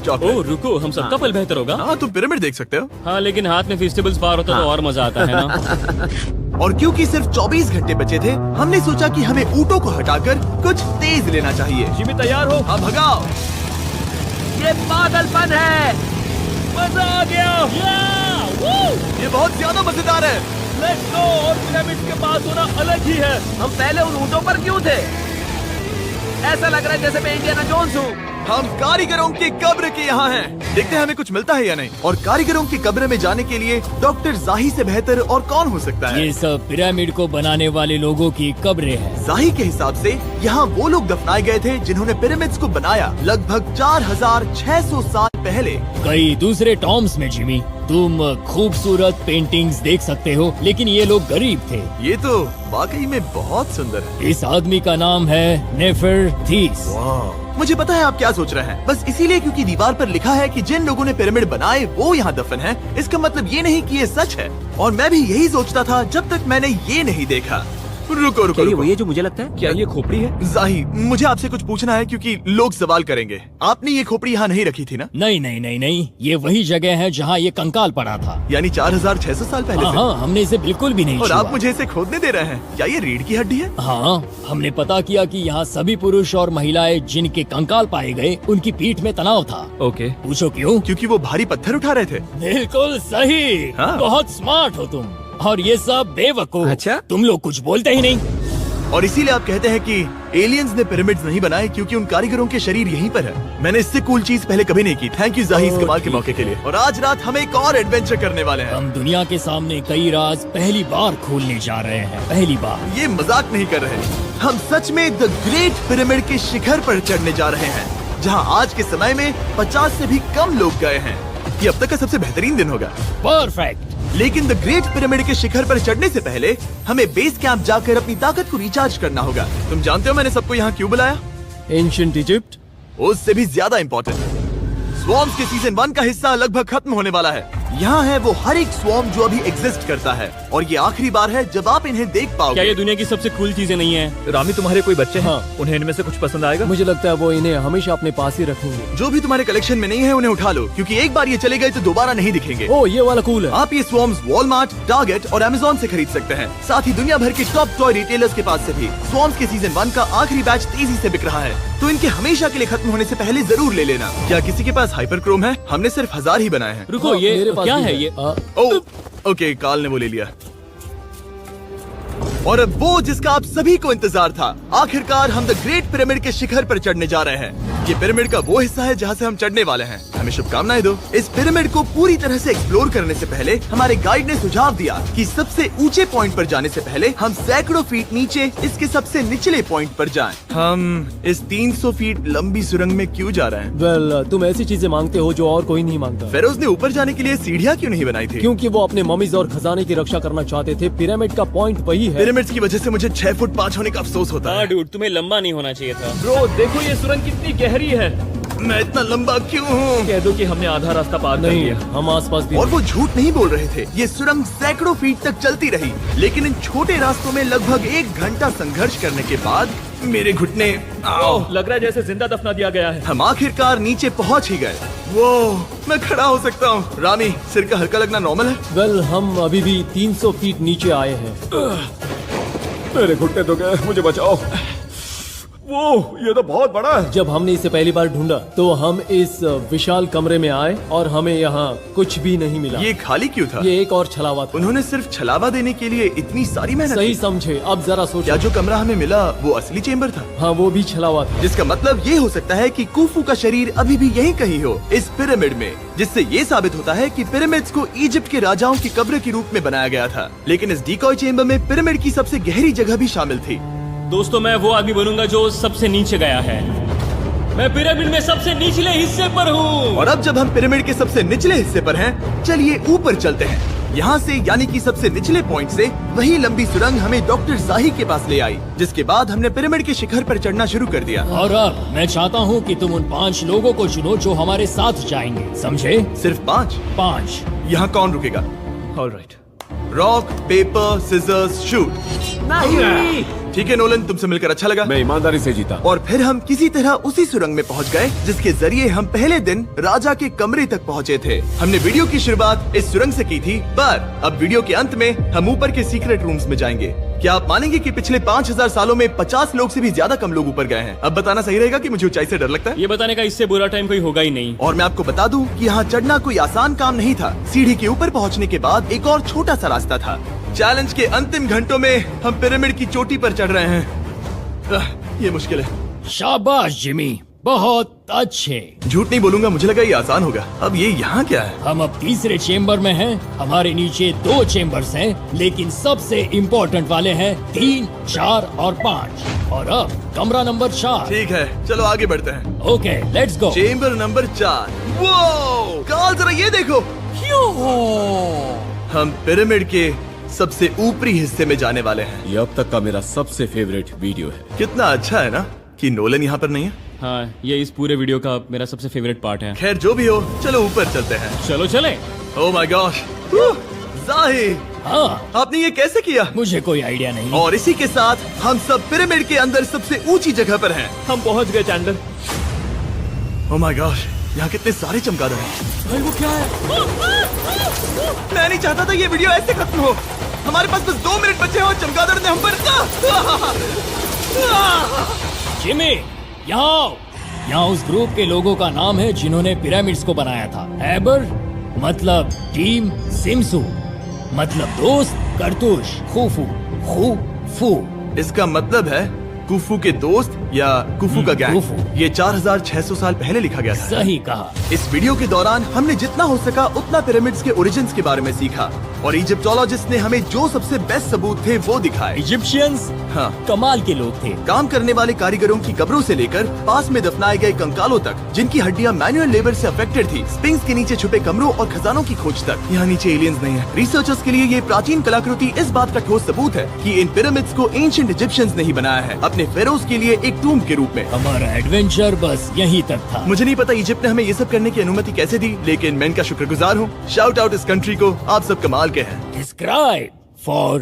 Chocolate. ओह रुको, हम सबका पल बेहतर होगा। हाँ, तुम पिरामिड देख सकते हो। हाँ, लेकिन हाथ में फेस्टिवल्स बार होता तो और मजा आता है ना। और क्योंकि सिर्फ 24 घंटे बचे थे, हमने सोचा कि हमें ऊँटों को हटाकर कुछ तेज लेना चाहिए। जिमी तैयार हो? हाँ, भगाओ। ये पागलपन है। मजा आ गया। ये बहुत ज्यादा मजेदार है। Let's go. और पिरामिड के पास होना अलग ही है। हम पहले उन ऊँटों पर क्यों थे? ऐसा लग रहा है जैसे मैं इंडियाना जोन्स हूँ। हम कारीगरों की कब्र के यहाँ हैं। देखते हैं हमें कुछ मिलता है या नहीं। और कारीगरों की कब्र में जाने के लिए डॉक्टर जाही से बेहतर और कौन हो सकता है? ये सब पिरामिड को बनाने वाले लोगों की कब्रें हैं। जाही के हिसाब से यहाँ वो लोग दफनाए गए थे जिन्होंने पिरामिड्स को बनाया लगभग 4600 साल पहले। कई दूसरे टॉम्स में जिमी, तुम खूबसूरत पेंटिंग्स देख सकते हो, लेकिन ये लोग गरीब थे। ये तो वाकई में बहुत सुंदर है। इस आदमी का नाम है नेफरथीस। मुझे पता है आप क्या सोच रहे हैं। बस इसीलिए क्योंकि दीवार पर लिखा है कि जिन लोगों ने पिरामिड बनाए वो यहाँ दफन है, इसका मतलब ये नहीं कि ये सच है। और मैं भी यही सोचता था जब तक मैंने ये नहीं देखा। रुको रुको, रुको। ये जो मुझे लगता है। क्या ये खोपड़ी है? जाही, मुझे आपसे कुछ पूछना है क्योंकि लोग सवाल करेंगे। आपने ये खोपड़ी यहाँ नहीं रखी थी ना? नहीं नहीं नहीं नहीं, ये वही जगह है जहाँ ये कंकाल पड़ा था। यानी 4600 साल पहले से? हाँ, हमने इसे बिल्कुल भी नहीं और छुआ। आप मुझे इसे खोदने दे रहे हैं? क्या ये रीढ़ की हड्डी है? हाँ, हमने पता किया कि यहाँ सभी पुरुष और महिलाएं जिनके कंकाल पाए गए, उनकी पीठ में तनाव था। ओके। पूछो क्यों? क्योंकि वो भारी पत्थर उठा रहे थे। बिल्कुल सही। हाँ। बहुत स्मार्ट हो तुम। और ये सब बेवकूफ। अच्छा? तुम लोग कुछ बोलते ही नहीं। और इसीलिए आप कहते हैं कि एलियंस ने पिरामिड्स नहीं बनाए क्योंकि उन कारीगरों के शरीर यहीं पर है। मैंने इससे कूल चीज पहले कभी नहीं की। थैंक यू जाही इस कमाल के मौके के लिए। और आज रात हम एक और एडवेंचर करने वाले हैं। हम दुनिया के सामने कई राज पहली बार खोलने जा रहे हैं। पहली बार। ये मजाक नहीं कर रहे। हम सच में द ग्रेट पिरामिड के शिखर पर चढ़ने जा रहे हैं, जहां आज के समय में 50 से भी कम लोग गए हैं। ये अब तक का सबसे बेहतरीन दिन होगा। परफेक्ट। लेकिन द ग्रेट पिरामिड के शिखर पर चढ़ने से पहले हमें बेस कैंप जाकर अपनी ताकत को रिचार्ज करना होगा। तुम जानते हो मैंने सबको यहाँ क्यों बुलाया? Ancient Egypt. उससे भी ज्यादा इम्पोर्टेंट, स्वॉर्म्स के सीजन 1 का हिस्सा लगभग खत्म होने वाला है। यहाँ है वो हर एक स्वॉर्म जो अभी एग्जिस्ट करता है, और ये आखिरी बार है जब आप इन्हें देख क्या पाओगे। ये दुनिया की सबसे कूल चीजें नहीं है? रामी, तुम्हारे कोई बच्चे हैं? हाँ। उन्हें इनमें से कुछ पसंद आएगा? मुझे लगता है वो इन्हें हमेशा अपने पास ही रखेंगे। जो भी तुम्हारे कलेक्शन में नहीं है उन्हें उठा लो, क्योंकि एक बार ये चले गए तो दोबारा नहीं दिखेंगे। ओ, ये वाला कूल है। आप ये स्वॉर्म्स वॉलमार्ट, टारगेट और अमेज़न से खरीद सकते हैं। साथ ही दुनिया भर के टॉप टॉय रिटेलर्स के पास से भी। स्वॉर्म्स के सीजन 1 का आखिरी बैच तेजी से बिक रहा है, तो इनके हमेशा के लिए खत्म होने से पहले जरूर ले लेना। क्या किसी के पास हाइपर क्रोम है? हमने सिर्फ 1000 ही बनाए हैं। रुको, हाँ, ये मेरे पास क्या भी है ये? ओके, काल ने वो ले लिया। और अब वो जिसका आप सभी को इंतजार था, आखिरकार हम द ग्रेट पिरामिड के शिखर पर चढ़ने जा रहे हैं। ये पिरामिड का वो हिस्सा है जहाँ से हम चढ़ने वाले हैं। हमें शुभकामनाएं दो। इस पिरामिड को पूरी तरह से एक्सप्लोर करने से पहले हमारे गाइड ने सुझाव दिया कि सबसे ऊंचे पॉइंट पर जाने से पहले हम सैकड़ों फीट नीचे इसके सबसे निचले पॉइंट पर जाएं। हम इस 300 फीट लंबी सुरंग में क्यों जा रहे हैं? वेल, तुम ऐसी चीजें मांगते हो जो और कोई नहीं मांगता। फेरोज ने ऊपर जाने के लिए सीढ़ियाँ क्यों नहीं बनाई थी? क्योंकि वो अपने ममीज और खजाने की रक्षा करना चाहते थे। पिरामिड का पॉइंट वही है। पिरामिड्स की वजह से मुझे 6 फुट 5 होने का अफसोस होता हाँ है। डूड, तुम्हें लंबा नहीं होना चाहिए था। ब्रो, देखो ये सुरंग कितनी गहरी है। मैं इतना लंबा क्यों हूँ? कह दो कि हमने आधा रास्ता पार कर नहीं, लिया। हम आसपास भी और वो झूठ नहीं बोल रहे थे। ये सुरंग सैकड़ों फीट तक चलती रही, लेकिन इन छोटे रास्तों में लगभग 1 घंटा संघर्ष करने के बाद मेरे घुटने ओह, लग रहा है जैसे जिंदा दफना दिया गया है। हम आखिरकार नीचे पहुंच ही गए। वो मैं खड़ा हो सकता हूँ। रामी, सिर का हल्का लगना नॉर्मल है? वेल, हम अभी भी 300 फीट नीचे आए हैं। मेरे घुटने तो गए, मुझे बचाओ। वो ये तो बहुत बड़ा है। जब हमने इसे पहली बार ढूंढा तो हम इस विशाल कमरे में आए और हमें यहाँ कुछ भी नहीं मिला। ये खाली क्यों था? ये एक और छलावा था। उन्होंने सिर्फ छलावा देने के लिए इतनी सारी मेहनत सही की? समझे। अब जरा क्या सोचो। जो कमरा हमें मिला वो असली चेम्बर था? हाँ, वो भी छलावा था। जिसका मतलब ये हो सकता है कि कुफू का शरीर अभी भी यहीं कहीं हो, इस पिरामिड में, जिससे ये साबित होता है कि पिरामिड्स को इजिप्ट के राजाओं की कब्र के रूप में बनाया गया था। लेकिन इस डीकॉय चेम्बर में पिरामिड की सबसे गहरी जगह भी शामिल थी। दोस्तों, मैं वो आदमी बनूंगा जो सबसे नीचे गया है। मैं पिरामिड में सबसे निचले हिस्से पर हूँ। और अब जब हम पिरामिड के सबसे निचले हिस्से पर हैं, चलिए ऊपर चलते हैं। यहाँ से यानी कि सबसे निचले पॉइंट से वही लंबी सुरंग हमें डॉक्टर जाही के पास ले आई, जिसके बाद हमने पिरामिड के शिखर पर चढ़ना शुरू कर दिया। और अब मैं चाहता हूँ कि तुम उन 5 लोगों को चुनो जो हमारे साथ जाएंगे, समझे? सिर्फ 5? 5। यहाँ कौन रुकेगा? Alright. Rock paper scissors shoot. नहीं, ठीक है नोलन, तुमसे मिलकर अच्छा लगा। मैं ईमानदारी से जीता। और फिर हम किसी तरह उसी सुरंग में पहुंच गए जिसके जरिए हम पहले दिन राजा के कमरे तक पहुंचे थे। हमने वीडियो की शुरुआत इस सुरंग से की थी, पर अब वीडियो के अंत में हम ऊपर के सीक्रेट रूम्स में जाएंगे। क्या आप मानेंगे कि पिछले 5000 सालों में 50 लोग से भी ज्यादा कम लोग ऊपर गए हैं? अब बताना सही रहेगा कि मुझे ऊंचाई से डर लगता है। ये बताने का इससे बुरा टाइम कोई होगा ही नहीं। और मैं आपको बता दूं कि यहाँ चढ़ना कोई आसान काम नहीं था। सीढ़ी के ऊपर पहुँचने के बाद एक और छोटा सा रास्ता था। चैलेंज के अंतिम घंटों में हम पिरामिड की चोटी पर चढ़ रहे हैं। ये मुश्किल है। शाबाश जिमी, बहुत अच्छे। झूठ नहीं बोलूंगा, मुझे लगा ये आसान होगा। अब ये यहाँ क्या है? हम अब तीसरे चेम्बर में हैं। हमारे नीचे 2 चेम्बर्स हैं, लेकिन सबसे इम्पोर्टेंट वाले हैं 3, 4 और 5। और अब कमरा नंबर 4। ठीक है, चलो आगे बढ़ते हैं। Okay, let's go. Chamber number 4। वो काल, जरा ये देखो। हम पिरामिड के सबसे ऊपरी हिस्से में जाने वाले हैं। ये अब तक का मेरा सबसे फेवरेट वीडियो है। कितना अच्छा है ना कि नोलन यहाँ पर नहीं है। हाँ, ये इस पूरे वीडियो का मेरा सबसे फेवरेट पार्ट है। खैर जो भी हो, चलो ऊपर चलते हैं। चलो चले। ओह माय गॉश, जाहिर, हाँ, आपने ये कैसे किया? मुझे कोई आइडिया नहीं। और इसी के साथ हम सब पिरामिड के अंदर सबसे ऊंची जगह पर हैं। हम पहुंच गए चैंडलर। ओह माय गॉश, यहाँ कितने सारे चमगादड़ हैं। भाई वो क्या है? मैं नहीं चाहता था ये वीडियो ऐसे खत्म हो। हमारे पास बस 2 मिनट बचे हैं और चमगादड़ ने हम पर जिमी, यहाँ आओ। यहाँ उस ग्रुप के लोगों का नाम है जिन्होंने पिरामिड्स को बनाया था। एबर मतलब टीम, सिमसू मतलब दोस्त, करतूश, खुफू, खुफू। इसका मतलब है कुफू के दोस्त या कुफू का गैंग। कुफू। ये 4600 साल पहले लिखा गया था। सही कहा। इस वीडियो के दौरान हमने जितना हो सका उतना पिरामिड्स के ओरिजिन्स के बारे में सीखा और इजिप्टोलॉजिस्ट ने हमें जो सबसे बेस्ट सबूत थे वो दिखाए। इजिप्शियंस हाँ, कमाल के लोग थे। काम करने वाले कारीगरों की कब्रों से लेकर पास में दफनाए गए कंकालों तक, जिनकी हड्डियां मैनुअल लेबर से अफेक्टेड थी, स्पिंक्स के नीचे छुपे कमरों और खजानों की खोज तक। यहाँ नीचे एलियंस नहीं है। रिसर्चर्स के लिए ये प्राचीन कलाकृति इस बात का ठोस सबूत है कि इन पिरामिड्स को एंशिएंट इजिप्शियंस ने ही बनाया है, अपने फेरोज के लिए एक टूम्ब के रूप में। हमारा एडवेंचर बस यहीं तक था। मुझे नहीं पता इजिप्ट ने हमें ये सब करने की अनुमति कैसे दी, लेकिन मैं इनका शुक्रगुजार हूँ। शाउट आउट इस कंट्री को, आप सब कमाल के हैं। Subscribe for